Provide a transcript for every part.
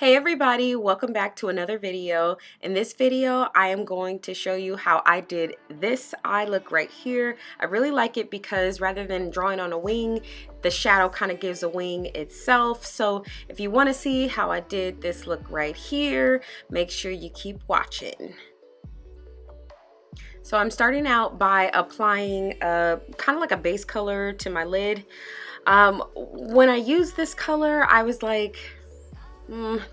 Hey everybody, welcome back to another video. In this video, I am going to show you how I did this eye look right here. I really like it because rather than drawing on a wing, the shadow kind of gives a wing itself. So if you want to see how I did this look right here, make sure you keep watching. So I'm starting out by applying kind of like a base color to my lid. When I used this color, I was like,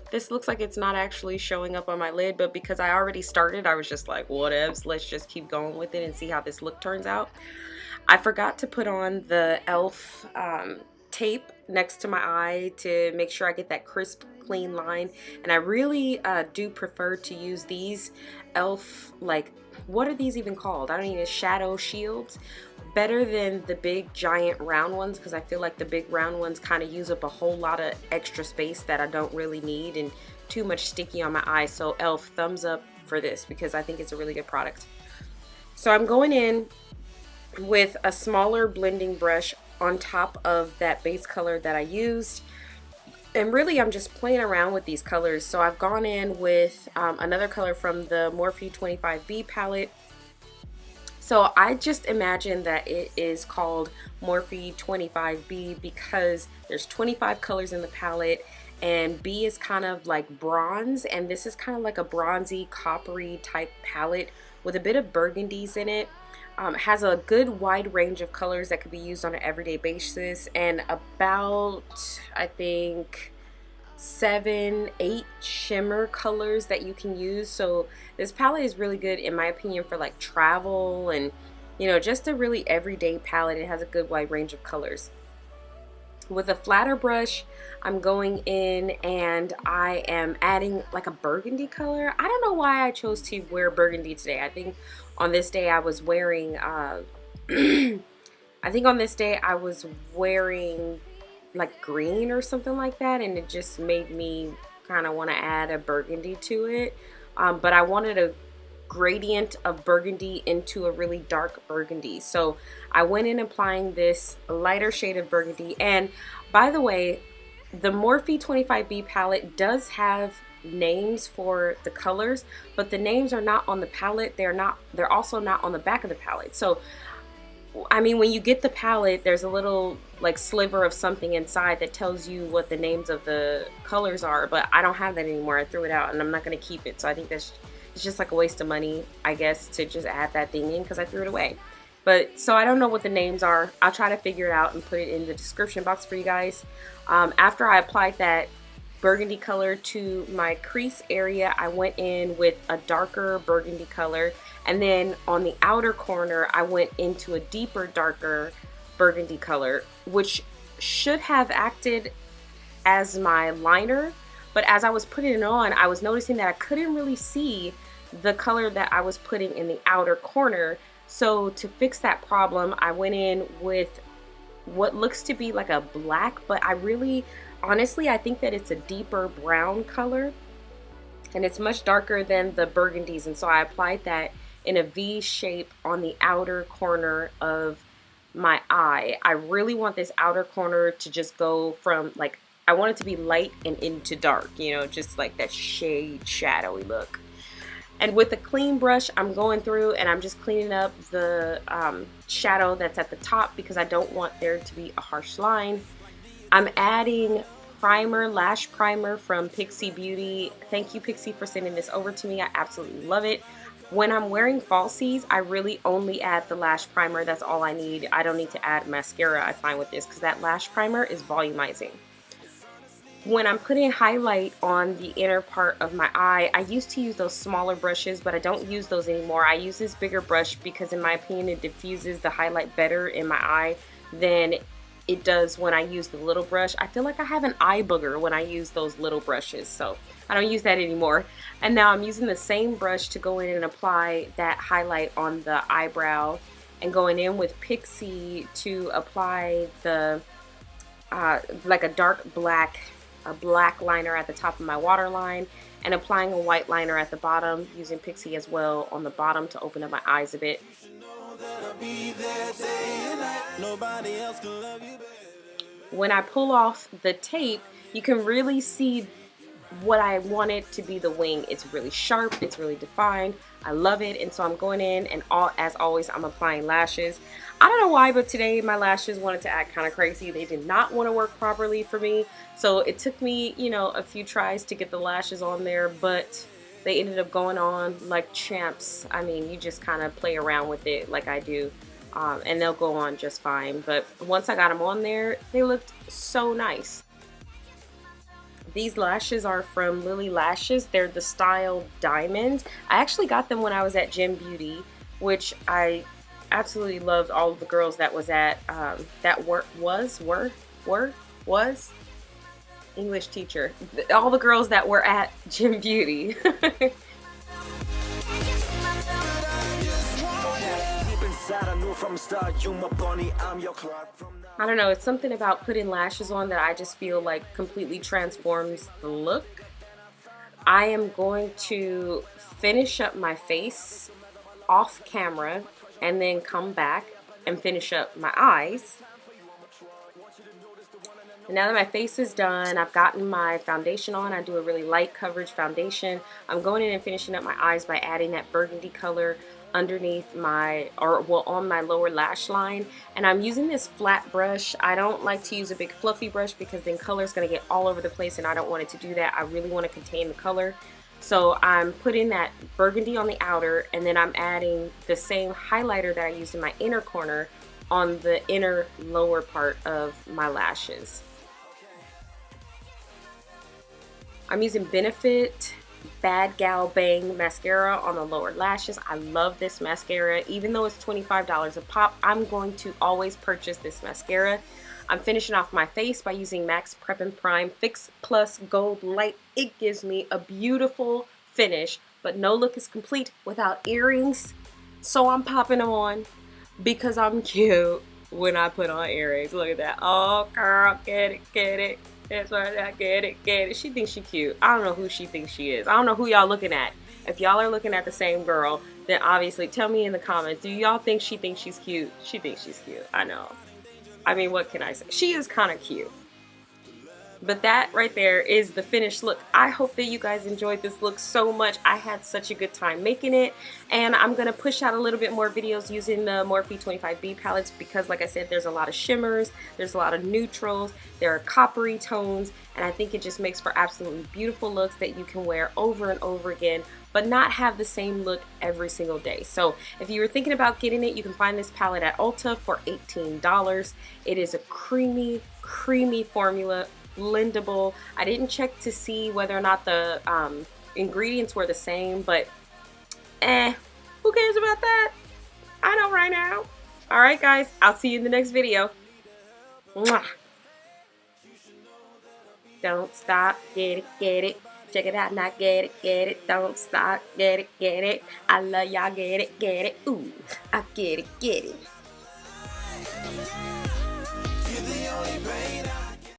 this looks like it's not actually showing up on my lid, but because I already started, I was just like, whatevs, let's just keep going with it and see how this look turns out. I forgot to put on the e.l.f. Tape next to my eye to make sure I get that crisp, clean line. And I really do prefer to use these e.l.f. like, what are these even called? I don't even, shadow shields. Better than the big giant round ones, because I feel like the big round ones kind of use up a whole lot of extra space that I don't really need and too much sticky on my eyes. So e.l.f. thumbs up for this because I think it's a really good product. So I'm going in with a smaller blending brush on top of that base color that I used, and really I'm just playing around with these colors. So I've gone in with another color from the Morphe 25B palette. So I just imagine that it is called Morphe 25B because there's 25 colors in the palette, and B is kind of like bronze, and this is kind of like a bronzy coppery type palette with a bit of burgundies in it. Has a good wide range of colors that could be used on an everyday basis, and about, I think, 7-8 shimmer colors that you can use. So this palette is really good in my opinion for like travel and, you know, just a really everyday palette. It has a good wide range of colors. With a flatter brush, I'm going in and I am adding like a burgundy color. I don't know why I chose to wear burgundy today. I think on this day I was wearing I think on this day I was wearing like green or something like that, and it just made me kind of want to add a burgundy to it. But I wanted a gradient of burgundy into a really dark burgundy, so I went in applying this lighter shade of burgundy. And by the way, the Morphe 25B palette does have names for the colors, but the names are not on the palette. They're also not on the back of the palette. So I mean, when you get the palette, there's a little like sliver of something inside that tells you what the names of the colors are, but I don't have that anymore. I threw it out and I'm not going to keep it. So I think it's just like a waste of money, I guess, to just add that thing in because I threw it away. But so I don't know what the names are. I'll try to figure it out and put it in the description box for you guys. After I applied that burgundy color to my crease area, I went in with a darker burgundy color, and then on the outer corner I went into a deeper, darker burgundy color, which should have acted as my liner, but as I was putting it on, I was noticing that I couldn't really see the color that I was putting in the outer corner. So to fix that problem, I went in with what looks to be like a black, but honestly, I think that it's a deeper brown color, and it's much darker than the burgundies, and so I applied that in a V shape on the outer corner of my eye. I really want this outer corner to just go from like, I want it to be light and into dark, you know, just like that shade shadowy look. And with a clean brush, I'm going through and I'm just cleaning up the shadow that's at the top because I don't want there to be a harsh line. I'm adding primer, lash primer from PIXI Beauty. Thank you, PIXI, for sending this over to me. I absolutely love it. When I'm wearing falsies, I really only add the lash primer. That's all I need. I don't need to add mascara, I find, with this, because that lash primer is volumizing. When I'm putting highlight on the inner part of my eye, I used to use those smaller brushes, but I don't use those anymore. I use this bigger brush because in my opinion it diffuses the highlight better in my eye than it does when I use the little brush. I feel like I have an eye booger when I use those little brushes, so I don't use that anymore. And now I'm using the same brush to go in and apply that highlight on the eyebrow, and going in with PIXI to apply the like a dark black, a black liner at the top of my waterline, and applying a white liner at the bottom using PIXI as well on the bottom to open up my eyes a bit. When I pull off the tape, you can really see what I want it to be the wing. It's really sharp, it's really defined. I love it, and so I'm going in and as always I'm applying lashes. I don't know why, but today my lashes wanted to act kind of crazy. They did not want to work properly for me, so it took me, you know, a few tries to get the lashes on there, but they ended up going on like champs. I mean, you just kind of play around with it like I do, and they'll go on just fine. But once I got them on there, they looked so nice. These lashes are from Lilly Lashes. They're the style Diamond. I actually got them when I was at Gym Beauty, which I absolutely loved. All of the girls that was at was English teacher. All the girls that were at Gym Beauty. I don't know, it's something about putting lashes on that I just feel like completely transforms the look. I am going to finish up my face off camera and then come back and finish up my eyes. And now that my face is done, I've gotten my foundation on. I do a really light coverage foundation. I'm going in and finishing up my eyes by adding that burgundy color underneath my, on my lower lash line. And I'm using this flat brush. I don't like to use a big fluffy brush because then color is going to get all over the place, and I don't want it to do that. I really want to contain the color. So I'm putting that burgundy on the outer, and then I'm adding the same highlighter that I used in my inner corner on the inner lower part of my lashes. I'm using Benefit Bad Gal Bang mascara on the lower lashes. I love this mascara. Even though it's $25 a pop, I'm going to always purchase this mascara. I'm finishing off my face by using MAC's Prep Prime Fix Goldlite. It gives me a beautiful finish, but no look is complete without earrings. So I'm popping them on because I'm cute when I put on earrings. Look at that. Oh, girl, get it, get it. That's why I get it, get it. She thinks she cute. I don't know who she thinks she is. I don't know who y'all looking at. If y'all are looking at the same girl, then obviously tell me in the comments. Do y'all think she thinks she's cute? She thinks she's cute. I know. I mean, what can I say? She is kind of cute. But that right there is the finished look. I hope that you guys enjoyed this look so much. I had such a good time making it, and I'm going to push out a little bit more videos using the Morphe 25B palettes because, like I said, there's a lot of shimmers, there's a lot of neutrals, there are coppery tones, and I think it just makes for absolutely beautiful looks that you can wear over and over again, but not have the same look every single day. So if you were thinking about getting it, you can find this palette at Ulta for $18. It is a creamy, creamy formula, blendable. I didn't check to see whether or not the ingredients were the same, but who cares about that? I know right now. Alright guys, I'll see you in the next video. Mwah. Don't stop, get it, get it. Check it out now, get it, don't stop, get it. I love y'all, get it, ooh, I get it. You're the only pain